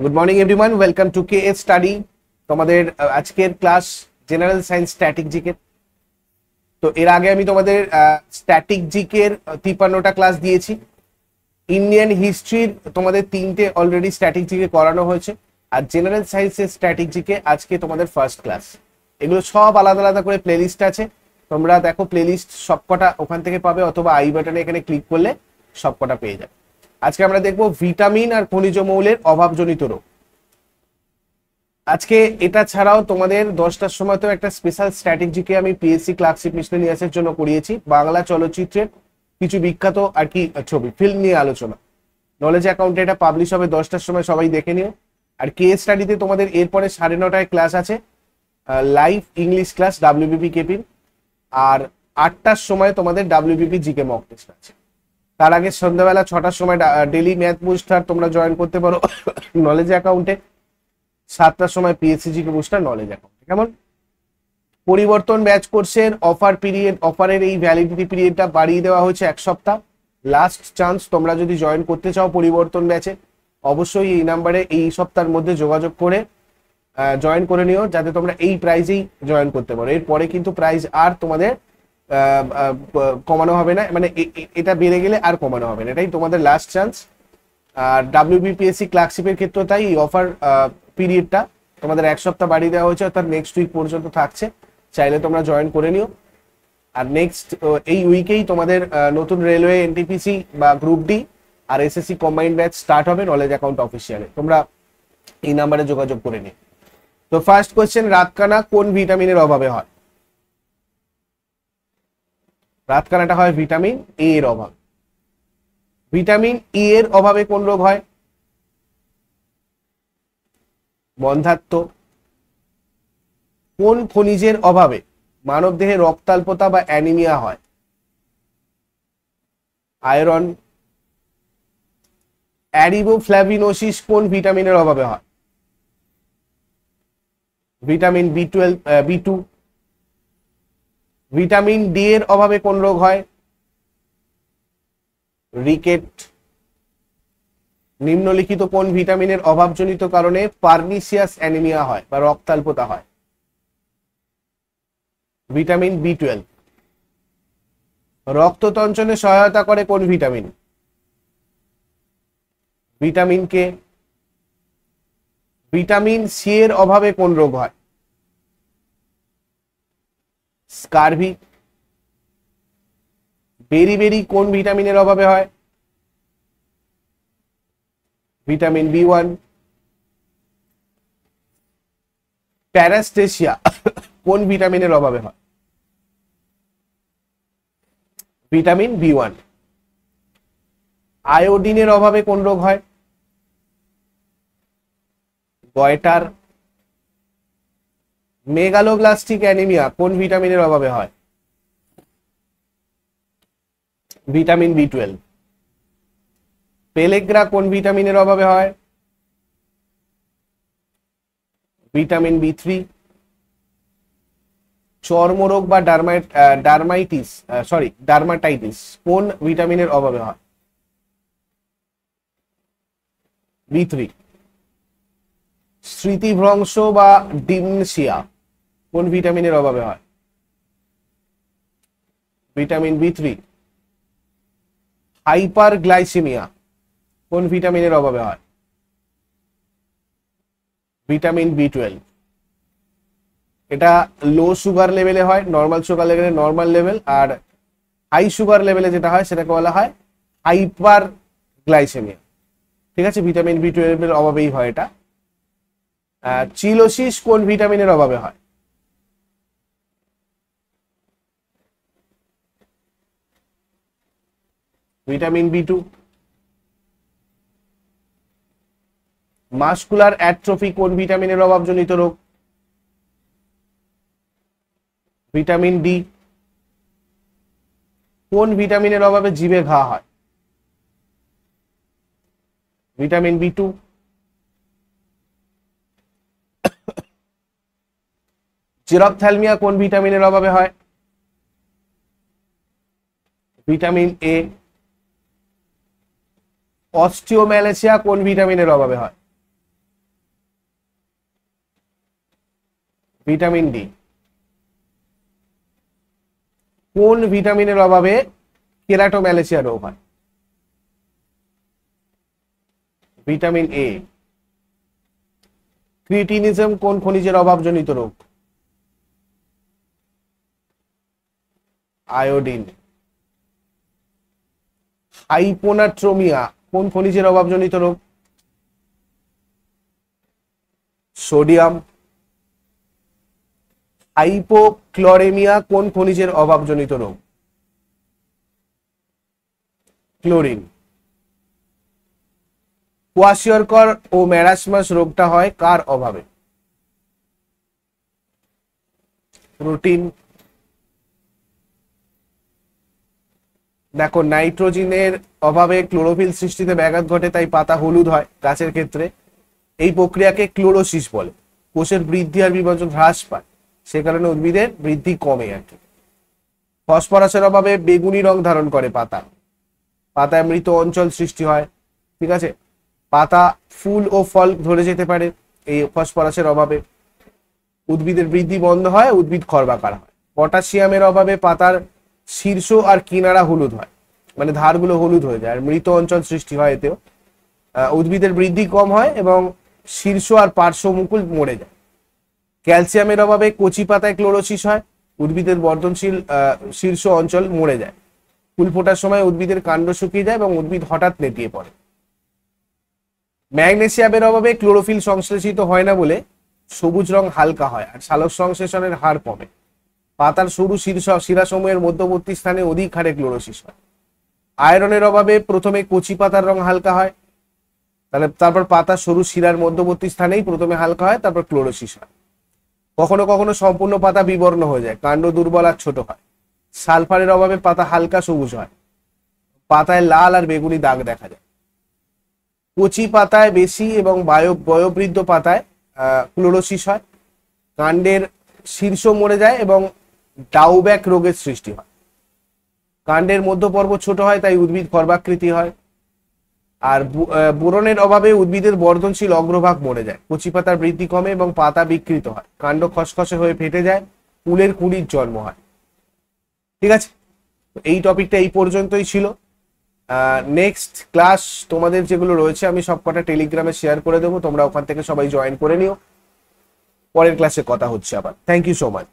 Good morning everyone, welcome to K study. তোমাদের আজকের class general science static GK. তো এর আগে আমি তোমাদের স্ট্যাটিক জিকের 53টা ক্লাস দিয়েছি। ইন্ডিয়ান হিস্ট্রির তোমাদের 3টে অলরেডি স্ট্যাটিক জিকে করানো হয়েছে, আর জেনারেল সায়েন্সের স্ট্যাটিক জিকে আজকে তোমাদের ফার্স্ট ক্লাস। এগুলো সব আলাদা আলাদা করে প্লেলিস্ট আছে, তোমরা দেখো প্লেলিস্ট সবকটা ওখান থেকে পাবে, অথবা আই বাটনে এখানে ক্লিক করলে সবকটা পেয়ে যাবে। আজকে আমরা দেখবো ভিটামিন আর খনিজ মৌলের অভাবজনিত রোগ। আজকে এটা ছাড়াও তোমাদের 10টার সময় তো একটা স্পেশাল স্ট্র্যাটেজিকে আমি পিএসসি ক্লার্কশিপ মিসলেনিয়াসের জন্য করিয়েছি, বাংলা চলচ্চিত্রের কিছু বিখ্যাত আর কি ছবি ফিল্ম নিয়ে আলোচনা। নলেজ অ্যাকাউন্টে এটা পাবলিশ হবে 10টার সময়, সবাই দেখে নিও। আর কে স্টাডিতে তোমাদের এরপরে 9:30টায় ক্লাস আছে, লাইভ ইংলিশ ক্লাস ডাব্লিউবিপি কেপির। আর 8টার সময় তোমাদের ডাব্লিউবিপি জিকে মক টেস্ট আছে। তার আগে সন্ধ্যাবেলা 6টার সময় ডেলি ম্যাথ বুস্টার তোমরা জয়েন করতে পারো নলেজ অ্যাকাউন্টে। 7টার সময় PSC GK booster knowledge account. কেমন? পরিবর্তন ব্যাচ কোর্সের অফার পিরিয়ড, অফারের এই ভ্যালিডিটি পিরিয়ডটা বাড়িয়ে দেওয়া হয়েছে 1 সপ্তাহ। লাস্ট চান্স, তোমরা যদি জয়েন করতে চাও পরিবর্তন ব্যাচে, অবশ্যই এই নাম্বারে এই সপ্তাহের মধ্যে যোগাযোগ করে জয়েন করে নিও, যাতে তোমরা এই প্রাইজেই জয়েন করতে পারো। এরপরে কিন্তু প্রাইস আর তোমাদের কমানো হবে না, মানে এটা বেড়ে গেলে আর কমানো হবে না, এটাই তোমাদের লাস্ট চান্স। আর ডাব্লিউবিপিএসসি ক্লার্কশিপের ক্ষেত্রে তাই এই অফার পিরিয়ডটা তোমাদের 1 সপ্তাহ বাড়িয়ে দেওয়া হয়েছে, অর্থাৎ নেক্সট উইক পর্যন্ত থাকছে, চাইলে তোমরা জয়েন করে নিও। আর নেক্সট এই উইকেই তোমাদের নতুন রেলওয়ে, এনটিপিসি বা গ্রুপ ডি আর এসএসসি কম্বাইন্ড ব্যাচ স্টার্ট হবে নলেজ অ্যাকাউন্ট অফিসিয়ালে, তোমরা এই নাম্বারে যোগাযোগ করে নিও। তো ফার্স্ট কোয়েশ্চেন, রাতকানা কোন ভিটামিনের অভাবে হয়? রাতকানাটা হয় ভিটামিন এ এর অভাবে। ভিটামিন ই এর অভাবে কোন রোগ হয়? বন্ধ্যাত্ব। কোন খনিজের অভাবে মানবদেহে রক্তাল্পতা বা অ্যানিমিয়া হয়? আয়রন। অ্যারিবোফ্ল্যাভিনোসিস কোন ভিটামিনের অভাবে হয়? Vitamin B two. Vitamin D এর অভাবে কোন রোগ হয়? রিকেট। নিম্নলিখিত কোন ভিটামিনের অভাবজনিত কারণে পার্নিসিয়াস অ্যানিমিয়া হয় বা রক্তাল্পতা হয়? ভিটামিন বি12। রক্ততঞ্চনে সহায়তা করে কোন vitamin? Vitamin K. Vitamin C এর অভাবে কোন রোগ হয়? স্কারভি। বেরিবেরি কোন ভিটামিনের অভাবে হয়? Vitamin B one. প্যারাস্টেশিয়া কোন ভিটামিনের অভাবে হয়? Vitamin B one. আয়োডিনের অভাবে কোন রোগ হয়? গয়টার। মেগালোব্লাস্টিক অ্যানিমিয়া কোন ভিটামিনের অভাবে হয়? ভিটামিন বি12। পেলেগ্রা কোন ভিটামিনের অভাবে হয়? ভিটামিন বি3। চর্মরোগ বা ডার্মাটাইটিস কোন ভিটামিনের অভাবে হয়? বি3। স্মৃতিভ্রংশ বা ডিমনশিয়া কোন ভিটামিনের অভাবে হয়? ভিটামিন বি3। হাইপার গ্লাইসেমিয়া কোন ভিটামিনের অভাবে হয়? ভিটামিন বি12। এটা লো সুগার লেভেলে হয়, নর্মাল সুগার লেভেলে নর্মাল লেভেল, আর হাই সুগার লেভেলে যেটা হয় সেটাকে বলা হয় হাইপার গ্লাইসেমিয়া। ঠিক আছে, ভিটামিন বি12 এর অভাবেই হয় এটা। চিলোসিস কোন ভিটামিনের অভাবে হয়? Vitamin B2. মাসকুলার অ্যাট্রফি কোন ভিটামিনের অভাবজনিত রোগ? Vitamin D. কোন ভিটামিনের অভাবে জিভে ঘা হয়? Vitamin B2. জেরপ্থ্যালমিয়া কোন ভিটামিনের অভাবে হয়? Vitamin A. অস্টিওম্যালাসিয়া কোন ভিটামিনের অভাবে হয়? Vitamin D. কোন ভিটামিনের অভাবে কেরাটোম্যালেসিয়া রোগ হয়? Vitamin A. ক্রিটিনিজম কোন খনিজের অভাবজনিত রোগ? আয়োডিন। হাইপোনাট্রোমিয়া কোন খনিজের অভাবজনিত রোগ? সোডিয়াম। হাইপোক্লোরেমিয়া কোন খনিজের অভাবজনিত রোগ? ক্লোরিন। কোয়াশিয়রকর ও ম্যারাসমাস রোগটা হয় কার অভাবে? প্রোটিন। দেখো, নাইট্রোজেনের অভাবে ক্লোরোফিল সৃষ্টিতে ব্যাঘাত ঘটে, তাই পাতা হলুদ হয় গাছের ক্ষেত্রে। এই প্রক্রিয়াকে ক্লোরোসিস বলে। কোষের বৃদ্ধি আর বিভাজন হ্রাস পায়, সে কারণে উদ্ভিদের বৃদ্ধি কমে আর কি। ফসফরাসের অভাবে বেগুনি রং ধারণ করে পাতা। পাতায় মৃত অঞ্চল সৃষ্টি হয়। ঠিক আছে, পাতা ফুল ও ফল ধরে যেতে পারে এই ফসফরাসের অভাবে। উদ্ভিদের বৃদ্ধি বন্ধ হয়, উদ্ভিদ খর্বাকার হয়। পটাশিয়ামের অভাবে পাতার শীর্ষ আর কিনারা হলুদ হয়, মানে ধারগুলো হলুদ হয়ে যায়, আর মৃত অঞ্চল সৃষ্টি হয় এতেও। উদ্ভিদের বৃদ্ধি কম হয় এবং শীর্ষ আর পার্শ্ব মুকুল মরে যায়। ক্যালসিয়ামের অভাবে কচি পাতায় ক্লোরোসিস হয়, উদ্ভিদের বর্ধনশীল শীর্ষ অঞ্চল মরে যায়। ফুল ফোটার সময় উদ্ভিদের কাণ্ড শুকিয়ে যায় এবং উদ্ভিদ হঠাৎ নেতিয়ে পড়ে। ম্যাগনেসিয়ামের অভাবে ক্লোরোফিল সংশ্লেষিত হয় না বলে সবুজ রং হালকা হয় আর সালোক সংশ্লেষণের হার কমে। পাতার সরু শিরাসমূহের মধ্যবর্তী স্থানে অধিক হারে ক্লোরোসিস হয়। আয়রনের অভাবে প্রথমে কচি পাতার রং হালকা হয়, তারপর পাতার সরু শিরার মধ্যবর্তী স্থানেই প্রথমে হালকা হয়, তারপর ক্লোরোসিস হয়। কখনো কখনো সম্পূর্ণ পাতা বিবর্ণ হয়ে যায়, কাণ্ড দুর্বল আর ছোট হয়। সালফারের অভাবে পাতা হালকা সবুজ হয়, পাতায় লাল আর বেগুনি দাগ দেখা যায়। কচি পাতায় বেশি এবং বয়োবৃদ্ধ পাতায় ক্লোরোসিস হয়। কাণ্ডের শীর্ষ মরে যায় এবং ডাউব্যাক রোগের সৃষ্টি হয়। কাণ্ডের মধ্যপর্ব ছোট হয়, তাই উদ্ভিদ খর্বাকৃতি হয়। আর বোরনের অভাবে উদ্ভিদের বর্ধনশীল অগ্রভাগ মরে যায়। কচি পাতার বৃদ্ধি কমে এবং পাতা বিকৃত হয়। কাণ্ড খসখসে হয়ে ফেটে যায়, ফুলের কুঁড়ির জন্ম হয়। ঠিক আছে, এই টপিকটা এই পর্যন্তই ছিল। নেক্সট ক্লাস তোমাদের যেগুলো রয়েছে আমি সবকটা টেলিগ্রামে শেয়ার করে দেবো, তোমরা ওখান থেকে সবাই জয়েন করে নিও। পরের ক্লাসে কথা হচ্ছে আবার। Thank you so much.